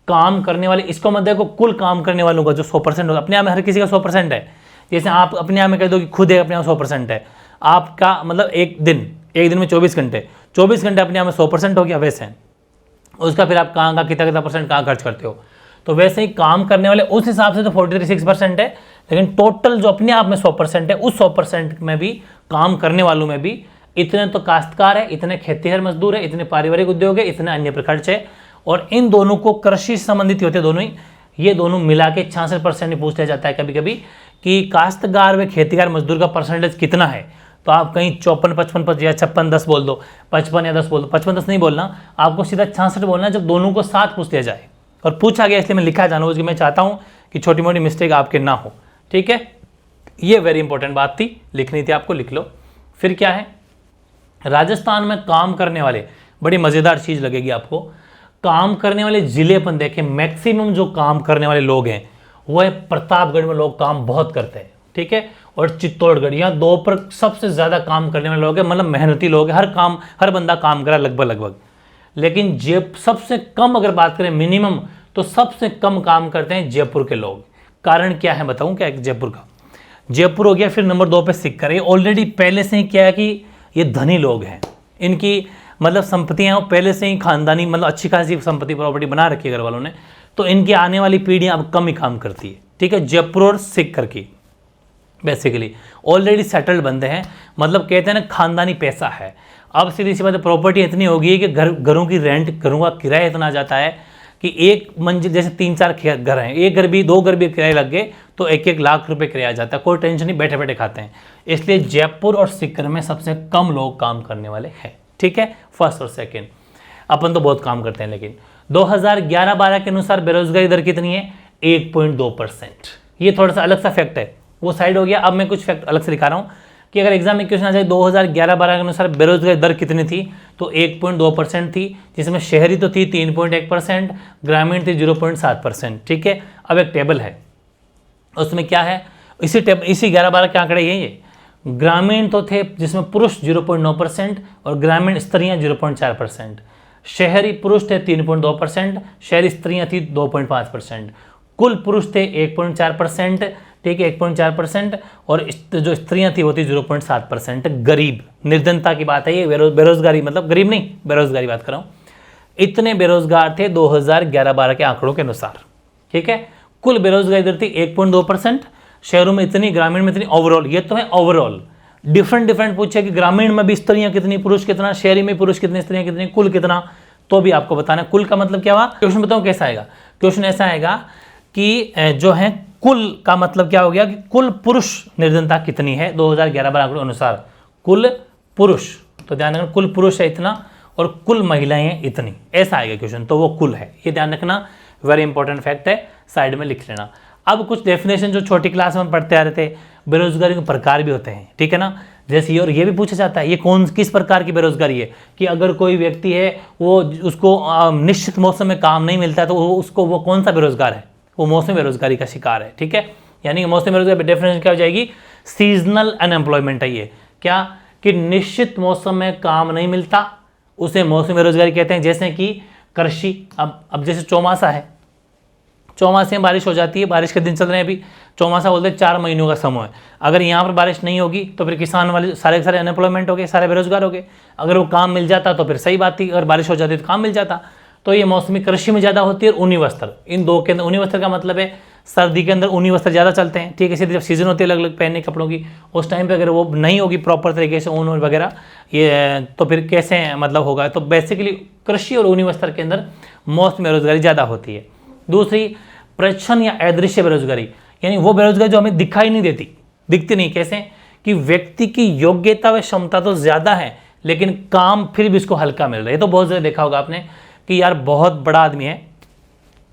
काम करने वाले। इसको मत देखो कुल काम करने वालों का जो 100% होगा, अपने आप में हर किसी का 100% है। जैसे आप अपने आप में कह दो कि खुद है अपने आप 100% है, आपका मतलब एक दिन में 24 घंटे अपने आप में 100% हो गया, वैसे उसका फिर आप कहाँ का कितना परसेंट कहाँ खर्च करते हो। तो वैसे ही काम करने वाले उस हिसाब से तो 43.6% है, लेकिन टोटल जो अपने आप में 100% है, उस 100% में भी काम करने वालों में भी इतने तो काश्तकार है, इतने खेतीहर मजदूर है, इतने पारिवारिक उद्योग है, इतने अन्य प्रखंड है, और इन दोनों को कृषि संबंधित होते दोनों ही, ये दोनों मिला के 66% पूछ लिया जाता है कभी कभी कि काश्तकार व खेतीहर मजदूर का परसेंटेज कितना है। तो आप कहीं 54, 55 या 56, 10 बोल दो, 55 या 10 बोल दो, 55, 10 नहीं बोलना, आपको सीधा 66 बोलना जब दोनों को साथ पूछ लिया जाए। और पूछा गया इसलिए मैं लिखा जानबूझ के, मैं चाहता हूँ कि छोटी मोटी मिस्टेक आपके ना हो, ठीक है। ये वेरी इंपॉर्टेंट बात थी, लिखनी थी आपको, लिख लो। फिर क्या है, राजस्थान में काम करने वाले, बड़ी मज़ेदार चीज़ लगेगी आपको, काम करने वाले जिले अपन देखें, मैक्सिमम जो काम करने वाले लोग हैं वो है प्रतापगढ़ में, लोग काम बहुत करते हैं, ठीक है, और चित्तौड़गढ़, यहाँ 2 पर सबसे ज़्यादा काम करने वाले लोग हैं, मतलब मेहनती लोग हैं, हर बंदा काम करा लगभग। लेकिन सबसे कम अगर बात करें मिनिमम, तो सबसे कम काम करते हैं जयपुर के लोग। कारण क्या है बताऊं क्या है? जयपुर का, जयपुर हो गया, फिर नंबर 2 पे सिक्कर। ये ऑलरेडी पहले से ही क्या है कि ये धनी लोग हैं, इनकी मतलब संपत्तियां पहले से ही खानदानी, मतलब अच्छी खासी संपत्ति प्रॉपर्टी बना रखी है घर वालों ने, तो इनकी आने वाली पीढ़ियां अब कम ही काम करती है, ठीक है, जयपुर और सिक्कर की। बेसिकली ऑलरेडी सेटल्ड बंदे हैं, मतलब कहते हैं ना खानदानी पैसा है। अब सीधी सी बात है, प्रॉपर्टी इतनी होगी कि घरों की रेंट, घरों का किराया इतना आ जाता है कि एक मंजिल, जैसे 3-4 घर हैं, एक घर भी 2 घर भी किराए लग गए तो 1-1 लाख रुपए किराया आ जाता है, कोई टेंशन नहीं, बैठे बैठे खाते हैं। इसलिए जयपुर और सीकर में सबसे कम लोग काम करने वाले हैं, ठीक है, फर्स्ट और सेकेंड। अपन तो बहुत काम करते हैं, लेकिन 2011-12 के अनुसार बेरोजगारी दर कितनी है? 1.2%। ये थोड़ा सा अलग सा फैक्ट है, वो साइड हो गया। अब मैं कुछ फैक्ट अलग से दिखा रहा हूँ कि अगर एग्जाम में क्वेश्चन आ जाए 2011-12 के अनुसार बेरोजगारी दर कितनी थी, तो 1.2% थी, जिसमें शहरी तो थी 3.1%, ग्रामीण थी 0.7%, ठीक है। अब एक टेबल है, उसमें क्या है, इसी 11-12 के आंकड़े ये ग्रामीण तो थे जिसमें पुरुष 0.9% और ग्रामीण स्त्रियां 0.4%, शहरी पुरुष थे 3.2%, शहरी स्त्रियां थी 2.5%, कुल पुरुष थे 1.4%, ठीक है, 1.4%, और जो स्त्रियां थी वो थी 0.7%। गरीब, निर्धनता की बात है ये, बेरोजगारी, मतलब गरीब नहीं, बेरोजगारी बात कर रहा हूँ। इतने बेरोजगार थे 2011-12 के आंकड़ों के अनुसार, ठीक है। कुल बेरोजगारी दर थी 1.2%, शहरों में इतनी, ग्रामीण में इतनी, ओवरऑल। ये तो है ओवरऑल, डिफरेंट पूछे कि ग्रामीण में भी स्त्रियां कितनी, पुरुष कितना, शहरी में पुरुष कितने, स्त्रियां कितनी, कुल कितना, तो भी आपको बताना। कुल का मतलब क्या हुआ? क्वेश्चन बताऊं कैसा आएगा? क्वेश्चन ऐसा आएगा कि जो है कुल का मतलब क्या हो गया कि कुल पुरुष निर्धनता कितनी है 2011-12 आंकड़ों अनुसार, कुल पुरुष, तो ध्यान रखना कुल पुरुष है इतना और कुल महिलाएं हैं इतनी, ऐसा आएगा क्वेश्चन, तो वो कुल है, ये ध्यान रखना, वेरी इंपॉर्टेंट फैक्ट है, साइड में लिख लेना। अब कुछ डेफिनेशन जो छोटी क्लास में पढ़ते आ रहे थे, बेरोजगारी के प्रकार भी होते हैं, ठीक है ना, जैसे और ये भी पूछा जाता है, ये किस प्रकार की बेरोजगारी है, कि अगर कोई व्यक्ति है वो उसको निश्चित मौसम में काम नहीं मिलता तो वो कौन सा बेरोजगार है, वो मौसमी बेरोजगारी का शिकार है, ठीक है। यानी कि मौसमी बेरोजगारी डेफिनेशन क्या हो जाएगी? सीजनल अनएम्प्लॉयमेंट है ये, क्या कि निश्चित मौसम में काम नहीं मिलता, उसे मौसमी बेरोजगारी कहते हैं। जैसे कि कृषि, अब जैसे चौमासा है, चौमासे में बारिश हो जाती है, बारिश के दिन चल रहे हैं अभी, चौमासा बोलते हैं 4 महीनों का समय है। अगर यहाँ पर बारिश नहीं होगी तो फिर किसान वाले सारे के सारे अनएम्प्लॉयमेंट हो गए, सारे बेरोजगार हो गए। अगर वो काम मिल जाता तो फिर सही बात थी, अगर बारिश हो जाती तो काम मिल जाता। तो ये मौसमी कृषि में ज़्यादा होती है, और ऊनी वस्त्र, इन दो के अंदर। ऊनी वस्त्र का मतलब है सर्दी के अंदर ऊनी वस्त्र ज़्यादा चलते हैं, ठीक है। इसी जब सीजन होती है अलग अलग पहनने कपड़ों की, उस टाइम पे अगर वो नहीं होगी प्रॉपर तरीके से ऊन वगैरह ये, तो फिर कैसे मतलब होगा? तो बेसिकली कृषि और ऊनी वस्त्र के अंदर मौसमी बेरोजगारी ज़्यादा होती है। दूसरी प्रच्छन्न या अदृश्य बेरोजगारी, यानी वो बेरोजगारी जो हमें दिखाई नहीं देती, दिखती नहीं। कैसे? कि व्यक्ति की योग्यता व क्षमता तो ज़्यादा है लेकिन काम फिर भी उसको हल्का मिल रहा है। ये तो बहुत ज़्यादा देखा होगा आपने कि यार बहुत बड़ा आदमी है,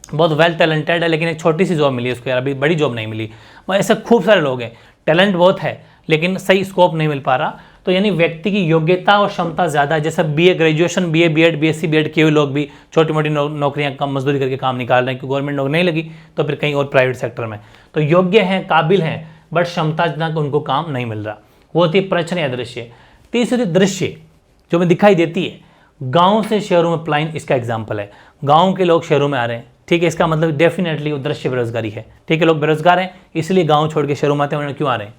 बहुत वेल टैलेंटेड है, लेकिन एक छोटी सी जॉब मिली उसको, यार अभी बड़ी जॉब नहीं मिली। ऐसे खूब सारे लोग हैं, टैलेंट बहुत है लेकिन सही स्कोप नहीं मिल पा रहा। तो यानी व्यक्ति की योग्यता और क्षमता ज़्यादा है। जैसे BA graduation, BA BEd BSc BEd किए हुए लोग भी छोटी मोटी नौकरियां कम मजदूरी करके काम निकाल रहे हैं, क्योंकि गवर्नमेंट नौकरी नहीं लगी तो फिर कहीं और प्राइवेट सेक्टर में। तो योग्य हैं, काबिल हैं, बट क्षमता जितना उनको काम नहीं मिल रहा। वो होती है प्रच्छन्न या दृश्य। तीसरी दृश्य जो में दिखाई देती है, गाँव से शहरों में पलायन इसका एग्जाम्पल है। गाँव के लोग शहरों में आ रहे हैं, ठीक है, इसका मतलब डेफिनेटली वो दृश्य बेरोजगारी है, ठीक है। लोग बेरोजगार हैं इसलिए गाँव छोड़ के शहरों में आते हैं, उन्होंने क्यों आ रहे हैं?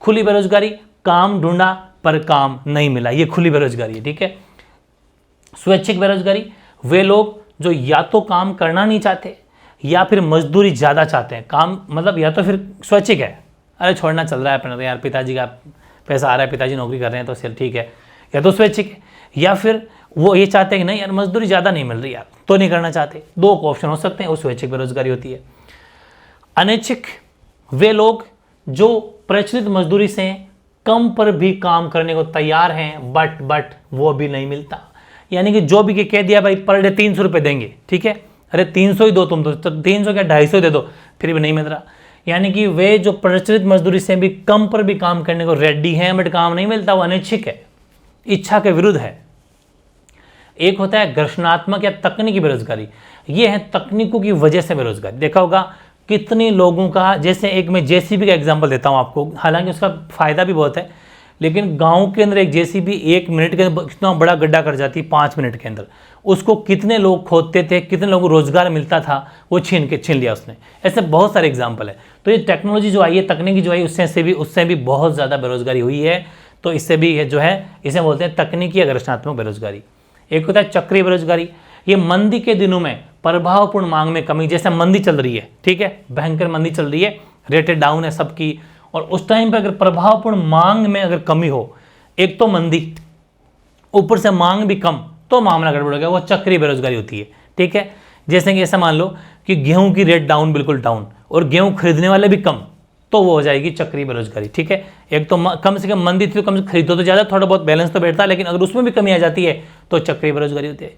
खुली बेरोजगारी, काम ढूंढा पर काम नहीं मिला, ये खुली बेरोजगारी है, ठीक है। स्वैच्छिक बेरोजगारी, वे लोग जो या तो काम करना नहीं चाहते या फिर मजदूरी ज़्यादा चाहते हैं। काम मतलब या तो फिर स्वैच्छिक है, अरे छोड़ना चल रहा है अपना, तो यार पिताजी का पैसा आ रहा है, पिताजी नौकरी कर रहे हैं तो सिर्फ ठीक है, या तो स्वैच्छिक है, या फिर वो ये चाहते हैं कि नहीं यार मजदूरी ज़्यादा नहीं मिल रही यार, तो नहीं करना चाहते। दो ऑप्शन हो सकते हैं, वो स्वैच्छिक बेरोजगारी होती है। अनैच्छिक, वे लोग जो प्रचलित मजदूरी से कम पर भी काम करने को तैयार हैं, बट वो भी नहीं मिलता। यानी कि जो भी कह दिया भाई पर डे 300 रुपये देंगे, ठीक है, अरे 300 ही दो तुम, तो 300 क्या 250 दे दो, फिर भी नहीं मिल रहा। यानी कि वे जो प्रचलित मजदूरी से भी कम पर भी काम करने को रेडी हैं बट काम नहीं मिलता, वो अनैच्छिक है, इच्छा के विरुद्ध है। एक होता है घर्षणात्मक या तकनीकी बेरोजगारी, ये है तकनीकों की वजह से बेरोजगारी। देखा होगा कितने लोगों का, जैसे एक मैं जेसीबी का एग्जांपल देता हूं आपको, हालांकि उसका फायदा भी बहुत है, लेकिन गांव के अंदर एक जेसीबी 1 मिनट के अंदर कितना बड़ा गड्ढा कर जाती है, 5 मिनट के अंदर। उसको कितने लोग खोदते थे, कितने लोगों को रोजगार मिलता था, वो छीन लिया उसने। ऐसे बहुत सारे एग्जाम्पल है। तो ये टेक्नोलॉजी जो आई है, तकनीकी जो आई, उससे भी बहुत ज़्यादा बेरोजगारी हुई है। तो इससे भी ये जो है, इसे बोलते हैं तकनीकी या घर्षणात्मक बेरोजगारी। एक होता है चक्रीय बेरोजगारी, ये मंदी के दिनों में प्रभावपूर्ण मांग में कमी, जैसे मंदी चल रही है, ठीक है, भयंकर मंदी चल रही है, रेटेड डाउन है सबकी, और उस टाइम पर अगर प्रभावपूर्ण मांग में अगर कमी हो, एक तो मंदी, ऊपर से मांग भी कम, तो मामला गड़बड़ हो गया, वो चक्रीय बेरोजगारी होती है। ठीक है, जैसे कि ऐसा मान लो कि गेहूं की रेट डाउन, बिल्कुल डाउन, और गेहूं खरीदने वाले भी कम, तो वो हो जाएगी चक्रीय बेरोजगारी। ठीक है, एक तो कम से कम मंदी थी तो कम से खरीदो तो ज़्यादा, थोड़ा बहुत बैलेंस तो बैठता है, लेकिन अगर उसमें भी कमी आ जाती है तो चक्रीय बेरोजगारी होती है।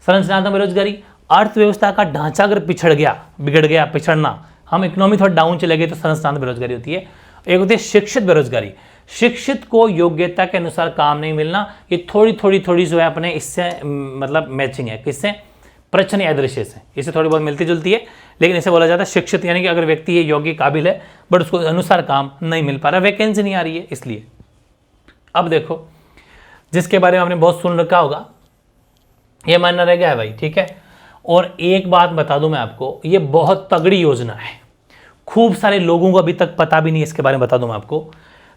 संरचनात्मक बेरोजगारी, अर्थव्यवस्था का ढांचा अगर पिछड़ गया, बिगड़ गया, पिछड़ना, हम इकोनॉमी थोड़ा डाउन चले गए तो संरचनात्मक बेरोजगारी होती है। एक होती है शिक्षित बेरोजगारी, शिक्षित को योग्यता के अनुसार काम नहीं मिलना, ये थोड़ी जो है अपने इससे मतलब मैचिंग है, किससे, प्रश्न या दृश्य से, इससे थोड़ी बहुत मिलती जुलती है, लेकिन इसे बोला जाता है शिक्षित, यानी कि अगर व्यक्ति ये योग्य काबिल है बट उसको अनुसार काम नहीं मिल पा रहा, वैकेंसी नहीं आ रही है इसलिए। अब देखो, जिसके बारे में आपने बहुत सुन रखा होगा, ये मानना रह गया है भाई। ठीक है, और एक बात बता दूं मैं आपको, ये बहुत तगड़ी योजना है, खूब सारे लोगों को अभी तक पता भी नहीं, इसके बारे में बता दूं मैं आपको।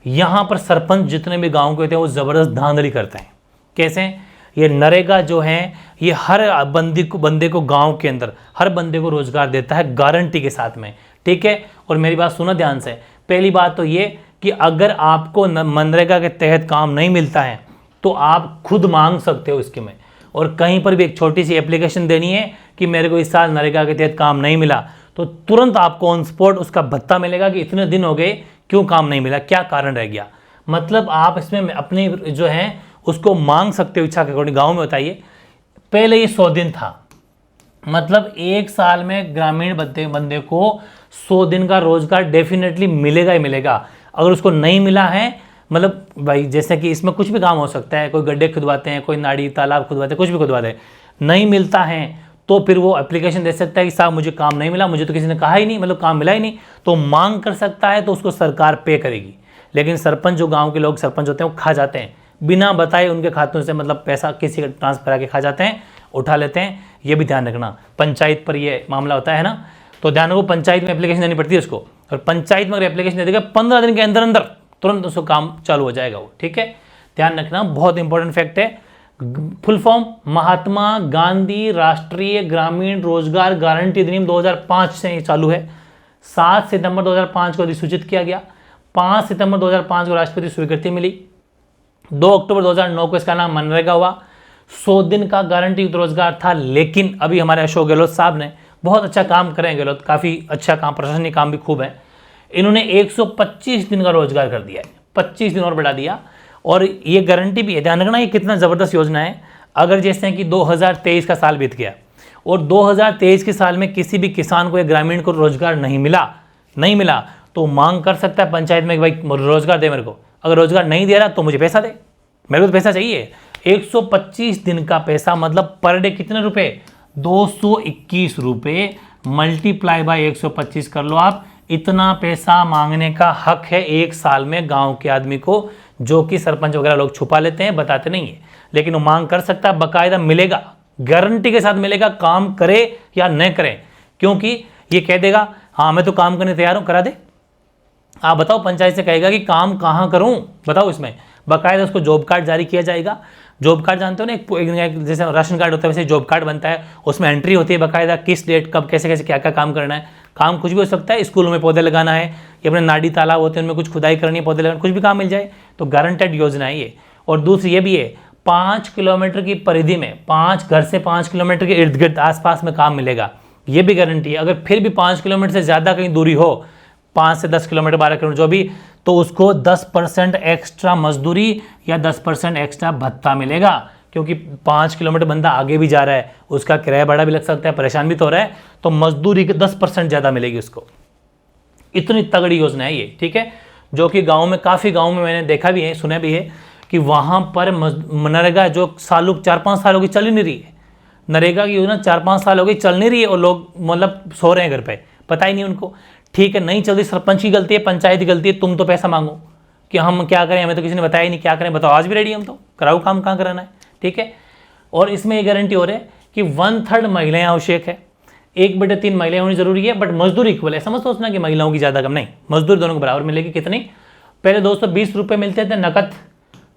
यहां पर सरपंच जितने भी गांव के होते हैं वो जबरदस्त धांधली करते हैं। कैसे, ये नरेगा जो है ये हर बंदे को गांव के अंदर हर बंदे को रोजगार देता है गारंटी के साथ में। ठीक है, और मेरी बात सुनो ध्यान से, पहली बात तो ये कि अगर आपको मनरेगा के तहत काम नहीं मिलता है तो आप खुद मांग सकते हो इसके में, और कहीं पर भी एक छोटी सी एप्लीकेशन देनी है कि मेरे को इस साल नरेगा के तहत काम नहीं मिला, तो तुरंत आपको ऑन स्पॉट उसका भत्ता मिलेगा कि इतने दिन हो गए क्यों काम नहीं मिला, क्या कारण रह गया। मतलब आप इसमें अपनी जो है उसको मांग सकते हो इच्छा के अकॉर्डिंग। गाँव में बताइए, पहले ये 100 दिन था, मतलब एक साल में ग्रामीण बंदे को 100 दिन का रोजगार डेफिनेटली मिलेगा ही मिलेगा। अगर उसको नहीं मिला है, मतलब भाई जैसे कि इसमें कुछ भी काम हो सकता है, कोई गड्ढे खुदवाते हैं, कोई नाड़ी तालाब खुदवाते हैं, कुछ भी खुदवाते हैं, नहीं मिलता है तो फिर वो एप्लीकेशन दे सकता है कि साहब मुझे काम नहीं मिला, मुझे तो किसी ने कहा ही नहीं, मतलब काम मिला ही नहीं, तो मांग कर सकता है, तो उसको सरकार पे करेगी। लेकिन सरपंच, जो गाँव के लोग सरपंच होते हैं, वो खा जाते हैं बिना बताए, उनके खातों से मतलब पैसा किसी का ट्रांसफर आके खा जाते हैं, उठा लेते हैं। ये भी ध्यान रखना, पंचायत पर ये मामला होता है ना, तो ध्यान रखो, पंचायत में एप्लीकेशन देनी पड़ती है उसको, और पंचायत में अगर एप्लीकेशन दे देगा 15 दिन के अंदर अंदर तुरंत उसको काम चालू हो जाएगा वो। ठीक है, ध्यान रखना, बहुत इंपॉर्टेंट फैक्ट है। फुल फॉर्म, महात्मा गांधी राष्ट्रीय ग्रामीण रोजगार गारंटी अधिनियम 2005 से ये चालू है। 7 सितंबर 2005 को अधिसूचित किया गया, 5 सितंबर 2005 को राष्ट्रपति स्वीकृति मिली, 2 अक्टूबर 2009 को इसका नाम मनरेगा हुआ। 100 दिन का गारंटी रोजगार था, लेकिन अभी हमारे अशोक गहलोत साहब ने बहुत अच्छा काम करें, गहलोत काफ़ी अच्छा काम, प्रशासनिक काम भी खूब है, इन्होंने 125 दिन का रोजगार कर दिया है, 25 दिन और बढ़ा दिया। और ये गारंटी भी है, ध्यान रखना, ये कितना ज़बरदस्त योजना है। अगर जैसे कि 2023 का साल बीत गया और 2023 के साल में किसी भी किसान को या ग्रामीण को रोजगार नहीं मिला तो मांग कर सकता है पंचायत में कि भाई रोजगार दे मेरे को, अगर रोजगार नहीं दे रहा तो मुझे पैसा दे, मेरे को तो पैसा चाहिए। 125 दिन का पैसा मतलब पर डे कितने रुपए, 221 रुपये, मल्टीप्लाई बाय 125 कर लो आप, इतना पैसा मांगने का हक है एक साल में गांव के आदमी को, जो कि सरपंच वगैरह लोग छुपा लेते हैं, बताते नहीं है, लेकिन वो मांग कर सकता है, बाकायदा मिलेगा, गारंटी के साथ मिलेगा, काम करे या न करे, क्योंकि ये कह देगा हाँ मैं तो काम करने तैयार हूं, करा दे। आप बताओ, पंचायत से कहेगा कि काम कहाँ करूं, बताओ, इसमें बाकायदा उसको जॉब कार्ड जारी किया जाएगा। जॉब कार्ड जानते हो ना, एक जैसे राशन कार्ड होता है वैसे जॉब कार्ड बनता है, उसमें एंट्री होती है बाकायदा, किस डेट कब कैसे कैसे क्या क्या काम करना है। काम कुछ भी हो सकता है, स्कूलों में पौधे लगाना है, या अपने नाड़ी तालाब होते हैं उनमें कुछ खुदाई करनी है, पौधे लगाना, कुछ भी काम मिल जाए, तो गारंटेड योजना है ये। और दूसरी ये भी है, 5 किलोमीटर की परिधि में, 5 घर से 5 किलोमीटर के इर्द गिर्द आसपास में काम मिलेगा, ये भी गारंटी है। अगर फिर भी 5 किलोमीटर से ज़्यादा कहीं दूरी हो, 5 से 10 किलोमीटर 12 किलोमीटर जो भी, तो उसको 10% एक्स्ट्रा मजदूरी या 10% एक्स्ट्रा भत्ता मिलेगा, क्योंकि 5 किलोमीटर बंदा आगे भी जा रहा है, उसका किराया भाड़ा भी लग सकता है, परेशान भी तो हो रहा है, तो मजदूरी के 10% ज़्यादा मिलेगी उसको। इतनी तगड़ी योजना है ये। ठीक है, जो कि गाँव में, काफ़ी गाँव में मैंने देखा भी है, सुना भी है कि वहाँ पर मनरेगा जो 4-5 साल हो गई चल ही नहीं रही है, नरेगा की योजना 4-5 साल हो गई चल नहीं रही है, और लोग मतलब सो रहे हैं घर पे, पता ही नहीं उनको। ठीक है, नहीं चलती, सरपंच की गलती है, पंचायत की गलती है, तुम तो पैसा मांगो कि हम क्या करें, हमें तो किसी ने बताया ही नहीं, क्या करें बताओ, आज भी रेडी हम तो, कराओ काम, कहाँ कराना है। ठीक है, और इसमें ये गारंटी हो रही है कि 1/3 महिलाएं आवश्यक है, 1/3 महिलाएं होनी जरूरी है, बट मजदूर इक्वल है। समझ सोचना कि महिलाओं की ज़्यादा कम नहीं, मजदूर दोनों को बराबर मिलेगी। कितनी, पहले 220 रुपये मिलते थे नकद,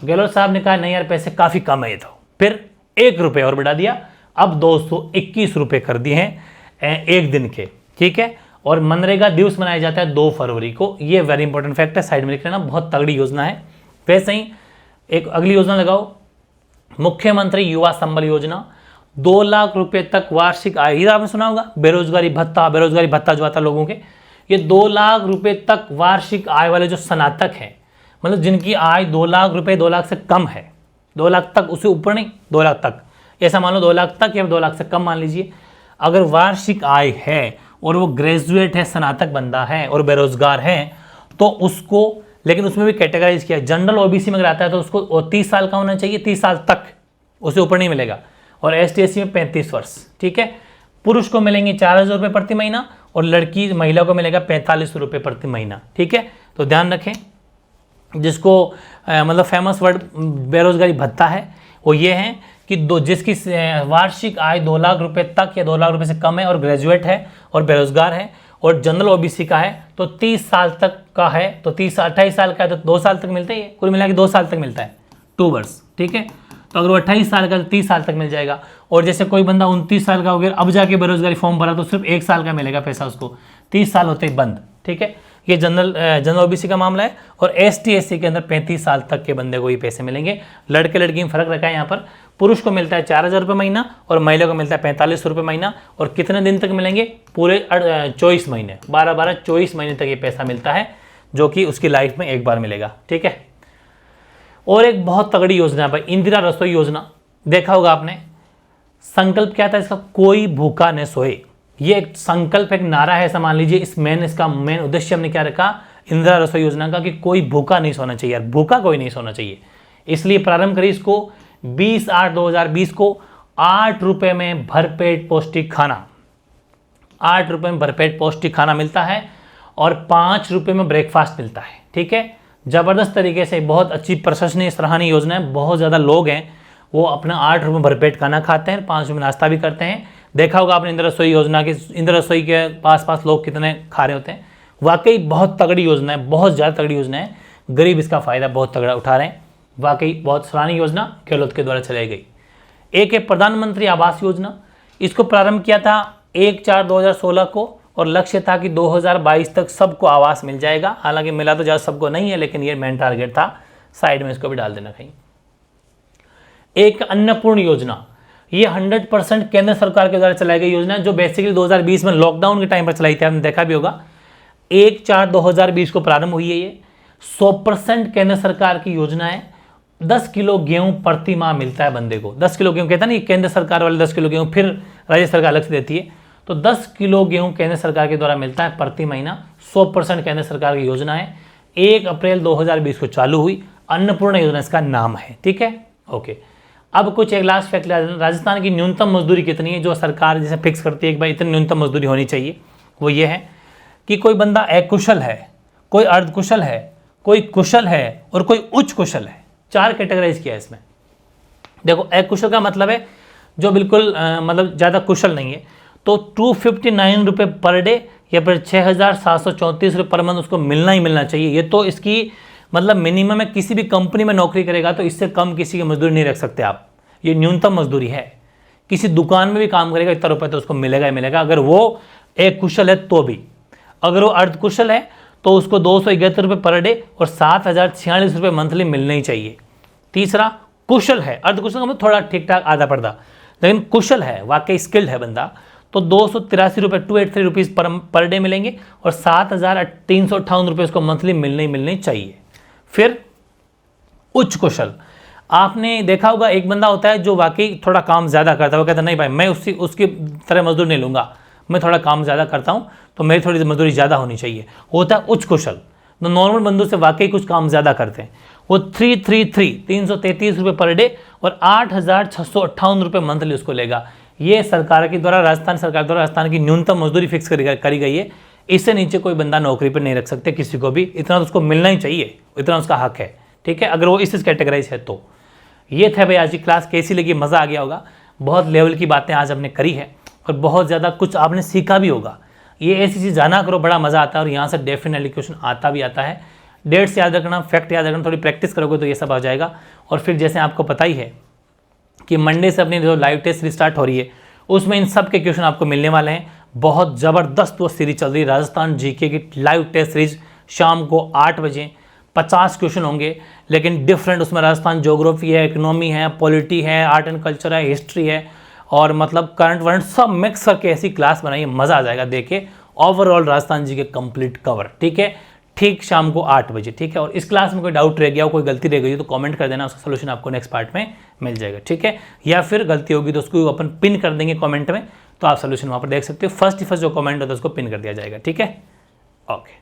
गहलोत साहब ने कहा नहीं यार पैसे काफ़ी कम है ये तो, फिर 1 रुपये और बढ़ा दिया, अब 221 रुपये कर दिए हैं एक दिन के। ठीक है, और मनरेगा दिवस मनाया जाता है 2 फरवरी को। ये वेरी इंपॉर्टेंट फैक्ट है, साइड में लिख लेना, बहुत तगड़ी योजना है। वैसे ही एक अगली योजना लगाओ, मुख्यमंत्री युवा संबल योजना, 2 लाख रुपए तक वार्षिक आय। ये आपने सुना होगा, बेरोजगारी भत्ता जो आता है लोगों के, ये 2 लाख रुपए तक वार्षिक आय वाले जो स्नातक हैं, मतलब जिनकी आय 2 लाख रुपए, 2 लाख से कम है, 2 लाख तक, उससे ऊपर नहीं, 2 लाख तक, ऐसा मान लो 2 लाख तक या 2 लाख से कम मान लीजिए, अगर वार्षिक आय है और वो ग्रेजुएट है, स्नातक बंदा है और बेरोजगार है, तो उसको, लेकिन उसमें भी कैटेगराइज किया, जनरल ओबीसी में अगर आता है तो उसको 30 साल का होना चाहिए, 30 साल तक, उससे ऊपर नहीं मिलेगा, और ST/SC में 35 वर्ष, ठीक है। पुरुष को मिलेंगे 4,000 रुपये प्रति महीना और लड़की महिला को मिलेगा 45 रुपये प्रति महीना, ठीक है। तो ध्यान रखें, जिसको मतलब फेमस वर्ड बेरोजगारी भत्ता है वो ये है कि जिसकी वार्षिक आय 2 लाख रुपए तक या 2 लाख रुपए से कम है और ग्रेजुएट है और बेरोजगार है और जनरल ओबीसी का है तो 30 साल तक का है, तो 28 साल का है तो 2 साल तक मिलता है, कुल मिला के 2 साल तक मिलता है, 2 वर्ष, ठीक है। तो अगर वो 28 साल का तो 30 साल तक मिल जाएगा। और जैसे कोई बंदा 29 साल का हो गया, अब जाके बेरोजगारी फॉर्म भरा तो सिर्फ 1 साल का मिलेगा पैसा उसको, 30 साल होते ही बंद, ठीक है। ये जनरल ओबीसी का मामला है। और ST/SC के अंदर 35 साल तक के बंदे को ये पैसे मिलेंगे। लड़के लड़की में फर्क रखा है यहाँ पर, पुरुष को मिलता है 4,000 रुपये महीना और महिला को मिलता है 45 रुपये महीना। और कितने दिन तक मिलेंगे? पूरे 24 महीने, 12 24 महीने तक ये पैसा मिलता है, जो कि उसकी लाइफ में एक बार मिलेगा, ठीक है। और एक बहुत तगड़ी योजना है भाई, इंदिरा रसोई योजना, देखा होगा आपने। संकल्प क्या था इसका? कोई भूखा न सोए। ये एक संकल्प, एक नारा है, ऐसा मान लीजिए। इसका मेन उद्देश्य हमने क्या रखा इंदिरा रसोई योजना का, कि कोई भूखा नहीं सोना चाहिए यार, भूखा कोई नहीं सोना चाहिए। इसलिए प्रारंभ करी इसको 20/8/2020 को 8 रुपये में भरपेट पौष्टिक खाना, 8 रुपये में भरपेट पौष्टिक खाना मिलता है और 5 रुपये में ब्रेकफास्ट मिलता है, ठीक है। जबरदस्त तरीके से बहुत अच्छी प्रशंसनीय सराहनीय योजना है। बहुत ज़्यादा लोग हैं वो अपना 8 रुपये भरपेट खाना खाते हैं, 5 रुपये नाश्ता भी करते हैं। देखा होगा आपने इंदिरा रसोई योजना की, इंदिरा रसोई के पास लोग कितने खा रहे होते हैं। वाकई बहुत तगड़ी योजना है, बहुत ज़्यादा तगड़ी योजना है। गरीब इसका फ़ायदा बहुत तगड़ा उठा रहे हैं। वाकई बहुत सराहनीय योजना गहलोत के द्वारा चलाई गई। एक है प्रधानमंत्री आवास योजना। इसको प्रारंभ किया था 1/4/2016 को और लक्ष्य था कि 2022 तक सबको आवास मिल जाएगा। हालांकि मिला तो ज़्यादा सबको नहीं है, लेकिन ये मेन टारगेट था। साइड में इसको भी डाल देना कहीं। एक अन्नपूर्ण योजना, ये 100% केंद्र सरकार के द्वारा चलाई गई योजना है, जो बेसिकली 2020 में लॉकडाउन के टाइम पर चलाई थी, आपने देखा भी होगा। 1/4/2020 को प्रारंभ हुई है ये। 100% केंद्र सरकार की योजना है। 10 किलो गेहूं प्रति माह मिलता है बंदे को। 10 किलो गेहूं कहता नहीं, केंद्र सरकार वाले 10 किलो गेहूं फिर राज्य सरकार अलग से देती है, तो 10 किलो गेहूं केंद्र सरकार के द्वारा मिलता है प्रति महीना। 100% केंद्र सरकार की योजना है। 1 अप्रैल 2020 को चालू हुई। अन्नपूर्ण योजना इसका नाम है, ठीक है, ओके। अब कुछ एक लास्ट फैक्ट, राजस्थान की न्यूनतम मजदूरी कितनी है, जो सरकार जैसे फिक्स करती है कि भाई इतनी न्यूनतम मजदूरी होनी चाहिए, वो ये है कि कोई बंदा अकुशल है, कोई अर्धकुशल है, कोई कुशल है और कोई उच्च कुशल है। 4 कैटेगराइज किया है इसमें। देखो, अकुशल का मतलब है जो बिल्कुल मतलब ज़्यादा कुशल नहीं है, तो 259 रुपये पर डे या फिर 6,734 रुपये पर मंथ उसको मिलना ही मिलना चाहिए। ये तो इसकी मतलब मिनिमम है। किसी भी कंपनी में नौकरी करेगा तो इससे कम किसी की मजदूरी नहीं रख सकते आप। ये न्यूनतम मजदूरी है। किसी दुकान में भी काम करेगा इतना रुपये तो उसको मिलेगा ही मिलेगा, अगर वो एक कुशल है तो भी। अगर वो अर्धकुशल है तो उसको 271 रुपये पर डे और 7,046 रुपये मंथली मिलने ही चाहिए। तीसरा, कुशल है। अर्धकुशल का मतलब थोड़ा ठीक ठाक आधा पर्दा, लेकिन कुशल है, वाकई स्किल्ड है बंदा, तो 283 रुपये 283 रुपीज़ पर डे मिलेंगे और 7,358 रुपये उसको मंथली मिलने चाहिए। फिर उच्च कुशल, आपने देखा होगा एक बंदा होता है जो वाकई थोड़ा काम ज़्यादा करता है, वो कहता है नहीं भाई मैं उसकी तरह मजदूर नहीं लूँगा, मैं थोड़ा काम ज़्यादा करता हूँ तो मेरी थोड़ी मजदूरी ज़्यादा होनी चाहिए। होता है उच्च कुशल, तो नॉर्मल बंदों से वाकई कुछ काम ज़्यादा करते हैं। वो 333 रुपये पर डे और 8,658 रुपये मंथली उसको लेगा। ये सरकार के द्वारा, राजस्थान सरकार द्वारा राजस्थान की न्यूनतम मजदूरी फिक्स करी गई है। इससे नीचे कोई बंदा नौकरी पर नहीं रख सकते किसी को भी, इतना तो उसको मिलना ही चाहिए, इतना उसका हक है, ठीक है, अगर वो इस कैटेगराइज है तो। ये था भाई आज की क्लास, कैसी लगी? मज़ा आ गया होगा। बहुत लेवल की बातें आज हमने करी है और बहुत ज़्यादा कुछ आपने सीखा भी होगा। ये ऐसी चीज़ जाना करो, बड़ा मज़ा आता है और यहाँ से डेफिनेटली क्वेश्चन आता भी आता है। डेट्स याद रखना, फैक्ट याद रखना, थोड़ी प्रैक्टिस करोगे तो ये सब आ जाएगा। और फिर जैसे आपको पता ही है कि मंडे से अपनी जो लाइव टेस्ट रिस्टार्ट हो रही है, उसमें इन सब के क्वेश्चन आपको मिलने वाले हैं। बहुत ज़बरदस्त वो सीरीज चल रही है राजस्थान जीके की लाइव टेस्ट सीरीज। शाम को 8 बजे 50 क्वेश्चन होंगे, लेकिन डिफरेंट उसमें राजस्थान ज्योग्राफी है, इकोनॉमी है, पॉलिटी है, आर्ट एंड कल्चर है, हिस्ट्री है, और मतलब करंट वरंट सब मिक्स करके ऐसी क्लास बनाई है, मज़ा आ जाएगा देख के। ओवरऑल राजस्थान जी के कंप्लीट कवर, ठीक है, ठीक शाम को 8 बजे, ठीक है। और इस क्लास में कोई डाउट रह गया हो, कोई गलती रह गई हो तो कमेंट कर देना, उसका सोल्यूशन आपको नेक्स्ट पार्ट में मिल जाएगा, ठीक है। या फिर गलती होगी तो उसको अपन पिन कर देंगे कमेंट में, तो आप सोल्यूशन वहाँ पर देख सकते हो। फर्स्ट जो कमेंट होता है उसको पिन कर दिया जाएगा, ठीक है। ओके।